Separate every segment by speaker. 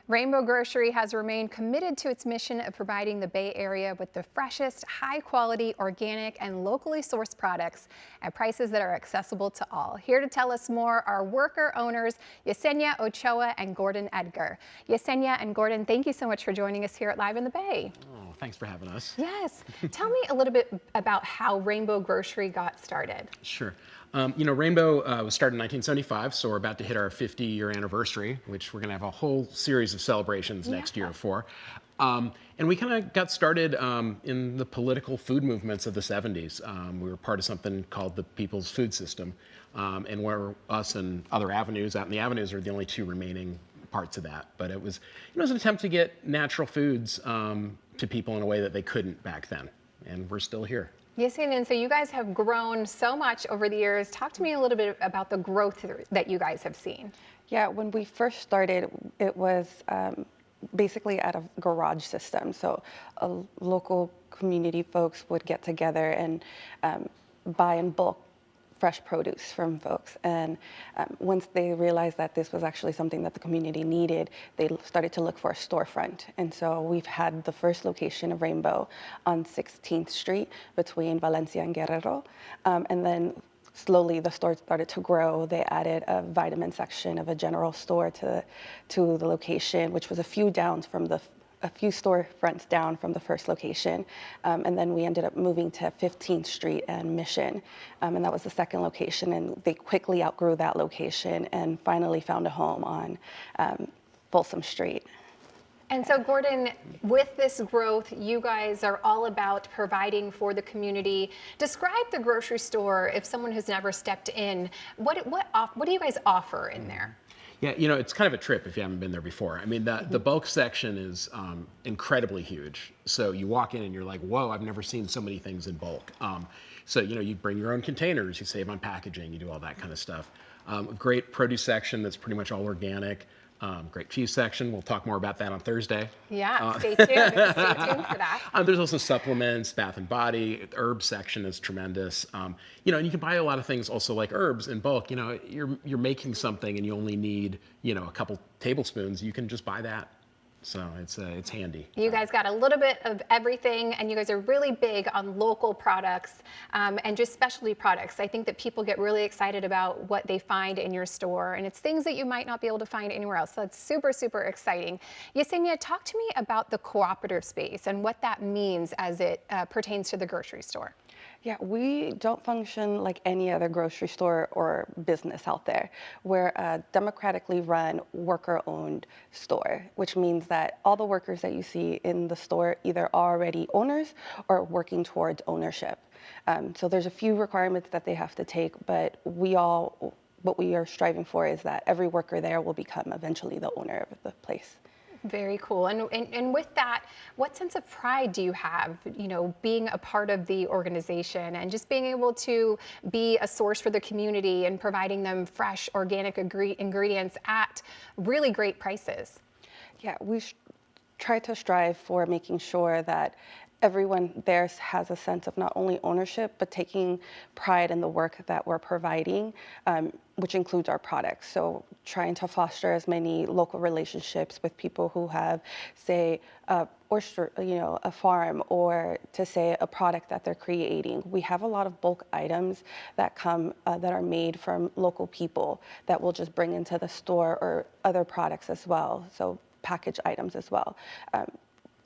Speaker 1: Rainbow Grocery has remained committed to its mission of providing the Bay Area with the freshest, high-quality, organic, and locally sourced products at prices that are accessible to all. Here to tell us more are worker owners Yesenia Ochoa and Gordon Edgar. Yesenia and Gordon, thank you so much for joining us here at Live in the Bay.
Speaker 2: Oh, thanks for having us.
Speaker 1: Yes. Tell me a little bit about how Rainbow Grocery got started.
Speaker 2: Sure. Rainbow was started in 1975, so we're about to hit our 50-year anniversary, which we're going to have a whole series of celebrations next year for. And we kind of got started in the political food movements of the 70s. We were part of something called the People's Food System, and where us and other avenues out in the avenues are the only two remaining parts of that. But it was an attempt to get natural foods to people in a way that they couldn't back then, and we're still here.
Speaker 1: Yes, and so you guys have grown so much over the years. Talk to me a little bit about the growth that you guys have seen.
Speaker 3: Yeah, when we first started, it was basically at a garage system. So local community folks would get together and buy in bulk fresh produce from folks. And once they realized that this was actually something that the community needed, they started to look for a storefront. And so we've had the first location of Rainbow on 16th Street between Valencia and Guerrero. And then slowly the store started to grow. They added a vitamin section of a general store to the location, which was a few storefronts down from the first location. And then we ended up moving to 15th Street and Mission. And that was the second location. And they quickly outgrew that location and finally found a home on Folsom Street.
Speaker 1: And so, Gordon, with this growth, you guys are all about providing for the community. Describe the grocery store if someone has never stepped in. What do you guys offer in there?
Speaker 2: Yeah, it's kind of a trip if you haven't been there before. I mean, the bulk section is incredibly huge. So you walk in and you're like, whoa, I've never seen so many things in bulk. So you bring your own containers, you save on packaging, you do all that kind of stuff. A great produce section that's pretty much all organic. Great cheese section. We'll talk more about that on Thursday.
Speaker 1: Yeah, stay tuned. Stay tuned for that.
Speaker 2: There's also supplements, bath and body. The herb section is tremendous. And you can buy a lot of things also like herbs in bulk. You're making something and you only need, a couple tablespoons. You can just buy that. So it's handy.
Speaker 1: You guys got a little bit of everything, and you guys are really big on local products and just specialty products. I think that people get really excited about what they find in your store, and it's things that you might not be able to find anywhere else. So that's super, super exciting. Yesenia, talk to me about the cooperative space and what that means as it pertains to the grocery store.
Speaker 3: Yeah, we don't function like any other grocery store or business out there. We're a democratically run, worker-owned store, which means that all the workers that you see in the store either are already owners or working towards ownership. So there's a few requirements that they have to take, but what we are striving for is that every worker there will become eventually the owner of the place.
Speaker 1: Very cool. And with that, what sense of pride do you have, being a part of the organization and just being able to be a source for the community and providing them fresh, organic ingredients at really great prices?
Speaker 3: Yeah, we try to strive for making sure that everyone there has a sense of not only ownership, but taking pride in the work that we're providing, which includes our products. So trying to foster as many local relationships with people who have, say, a farm, or to say a product that they're creating. We have a lot of bulk items that come that are made from local people that we'll just bring into the store, or other products as well. So packaged items as well.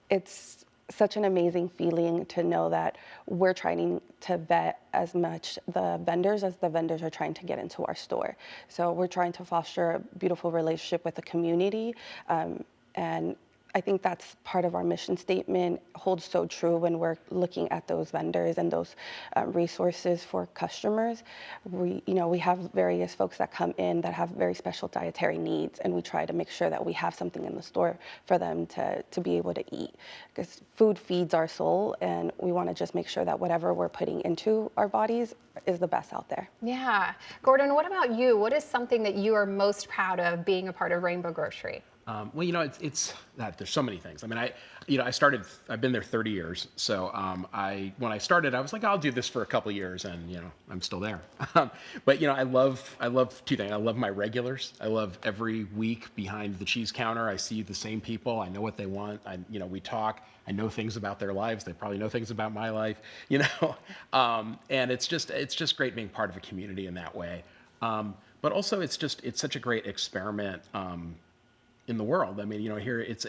Speaker 3: It's such an amazing feeling to know that we're trying to vet as much the vendors as the vendors are trying to get into our store. So we're trying to foster a beautiful relationship with the community, and I think that's part of our mission statement, holds so true when we're looking at those vendors and those resources for customers. We have various folks that come in that have very special dietary needs, and we try to make sure that we have something in the store for them to be able to eat. Because food feeds our soul, and we want to just make sure that whatever we're putting into our bodies is the best out there.
Speaker 1: Yeah. Gordon, what about you? What is something that you are most proud of being a part of Rainbow Grocery?
Speaker 2: Well, there's so many things. I mean, I've been there 30 years. So when I started, I was like, I'll do this for a couple years, and I'm still there. But I love two things. I love my regulars. I love every week behind the cheese counter. I see the same people. I know what they want. We talk. I know things about their lives. They probably know things about my life. And it's just great being part of a community in that way. But also, it's such a great experiment. In the world. I mean, here it's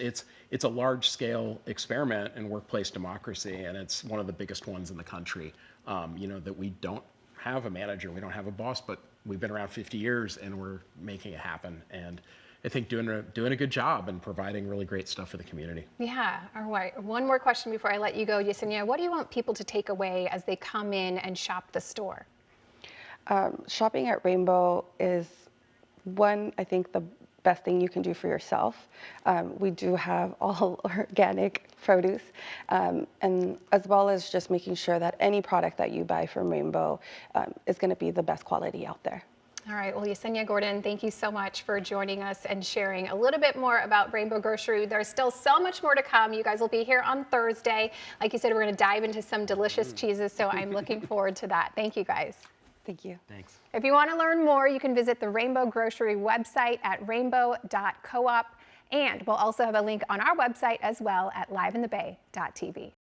Speaker 2: a large scale experiment in workplace democracy, and it's one of the biggest ones in the country. That we don't have a manager, we don't have a boss, but we've been around 50 years and we're making it happen. And I think doing a good job and providing really great stuff for the community.
Speaker 1: Yeah. All right. One more question before I let you go, Yesenia. What do you want people to take away as they come in and shop the store?
Speaker 3: Shopping at Rainbow is I think the best thing you can do for yourself. We do have all organic produce, and as well as just making sure that any product that you buy from Rainbow is going to be the best quality out there.
Speaker 1: All right. Well, Yesenia Gordon, thank you so much for joining us and sharing a little bit more about Rainbow Grocery. There's still so much more to come. You guys will be here on Thursday. Like you said, we're going to dive into some delicious cheeses, so I'm looking forward to that. Thank you, guys.
Speaker 3: Thank you.
Speaker 2: Thanks.
Speaker 1: If you want to learn more, you can visit the Rainbow Grocery website at rainbow.coop. And we'll also have a link on our website as well at liveinthebay.tv.